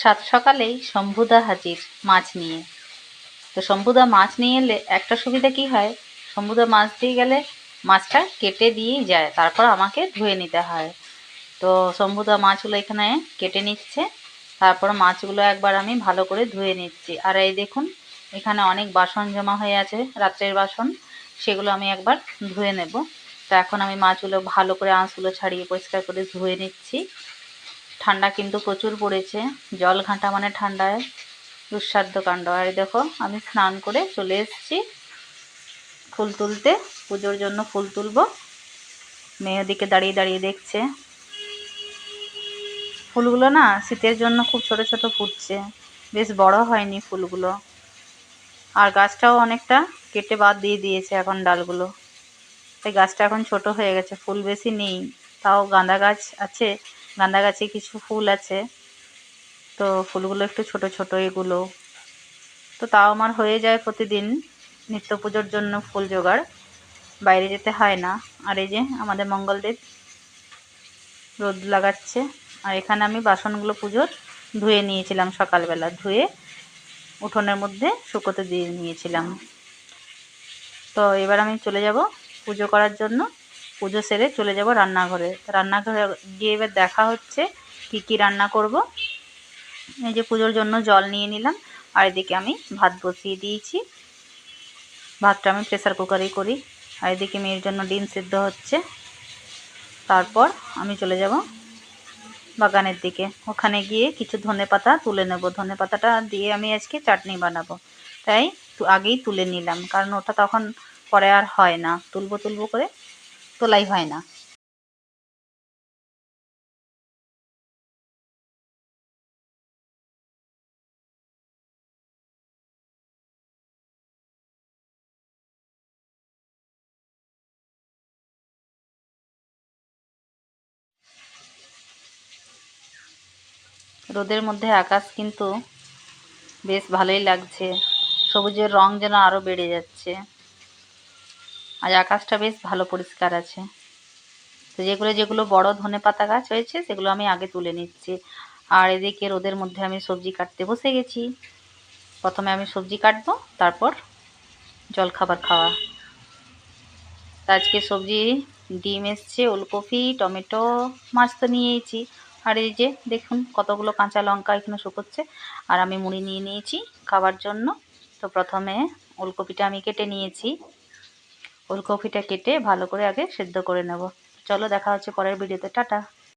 সাত সকালেই শম্ভুদা হাজির মাছ নিয়ে। তো শম্ভুদা মাছ নিয়ে এলে একটা সুবিধা কি হয়, শম্ভুদা মাছ দিয়ে গেলে মাছটা কেটে দিয়েই যায়, তারপর আমাকে ধুয়ে নিতে হয়। তো শম্ভুদা মাছগুলো এখানে কেটে নিচ্ছে, তারপর মাছগুলো একবার আমি ভালো করে ধুয়ে নিচ্ছি। আর এই দেখুন এখানে অনেক বাসন জমা হয়ে আছে, রাত্রের বাসন, সেগুলো আমি একবার ধুয়ে নেব। তো এখন আমি মাছগুলো ভালো করে আঁশগুলো ছাড়িয়ে পরিষ্কার করে ধুয়ে নিচ্ছি। ঠান্ডা কিন্তু প্রচুর পড়েছে, জল ঘাঁটা মানে ঠান্ডায় দুঃসাধ্য কাণ্ড। আর দেখো আমি স্নান করে চলে এসেছি ফুল তুলতে, পুজোর জন্য ফুল তুলবো। মেয়ে ওদিকে দাঁড়িয়ে দাঁড়িয়ে দেখছে। ফুলগুলো না শীতের জন্য খুব ছোট ছোট ফুটছে, বেশ বড় হয়নি ফুলগুলো। আর গাছটাও অনেকটা কেটে বাদ দিয়ে দিয়েছে এখন ডালগুলো, তাই গাছটা এখন ছোট হয়ে গেছে, ফুল বেশি নেই। তাও গাঁদা গাছ আছে, গাঁদা গাছে কিছু ফুল আছে, তো ফুলগুলো একটু ছোট ছোট এগুলো। তো তাও আমার হয়ে যায় প্রতিদিন নিত্য পুজোর জন্য ফুল জোগাড়, বাইরে যেতে হয় না। আর এই যে আমাদের মঙ্গলদেব রোদ লাগাচ্ছে। আর এখানে আমি বাসনগুলো পুজোর ধুয়ে নিয়েছিলাম, সকালবেলা ধুয়ে উঠোনের মধ্যে শুকোতে দিয়ে নিয়েছিলাম। তো এবার আমি চলে যাব পুজো করার জন্য, পুজো সেরে চলে যাব রান্নাঘরে। রান্নাঘরে গিয়ে এবার দেখা হচ্ছে কি কি রান্না করব। এই যে পুজোর জন্য জল নিয়ে নিলাম, আর এদিকে আমি ভাত বসিয়ে দিয়েছি। ভাতটা আমি প্রেসার কুকারেই করি। আর এদিকে মেয়ের জন্য ডিম সিদ্ধ হচ্ছে। তারপর আমি চলে যাব বাগানের দিকে, ওখানে গিয়ে কিছু ধনেপাতা তুলে নেব। ধনেপাতাটা দিয়ে আমি আজকে চাটনি বানাবো, তাই আগেই তুলে নিলাম, কারণ ওটা তখন পরে আর হয় না, তুলবো তুলবো করে তোলাই হয় না। রোদের মধ্যে আকাশ কিন্তু বেশ ভালোই লাগছে, সবুজের রং যেন আরো বেড়ে যাচ্ছে। আজ আকাশটা বেশ ভালো পরিষ্কার আছে। তো যেগুলো যেগুলো বড় ধনেপাতা গাছ হয়েছে সেগুলো আমি আগে তুলে নিচ্ছি। আর এদিকে রোদের মধ্যে আমি সবজি কাটতে বসে গেছি। প্রথমে আমি সবজি কাটবো, তারপর জলখাবার খাওয়া। আজকে সবজি ডিম এসছে, ওলকপি, টমেটো, মাছ তো নিয়েছি। আর এই যে দেখুন কতগুলো কাঁচা লঙ্কা এখানে শুকোচ্ছে। আর আমি মুড়ি নিয়ে নিয়েছি খাবার জন্য। তো প্রথমে ওলকপিটা আমি কেটে নিয়েছি, ওলকপিটা কেটে ভালো করে আগে সেদ্ধ করে নেব। চলো দেখা হচ্ছে পরের ভিডিওতে, টাটা।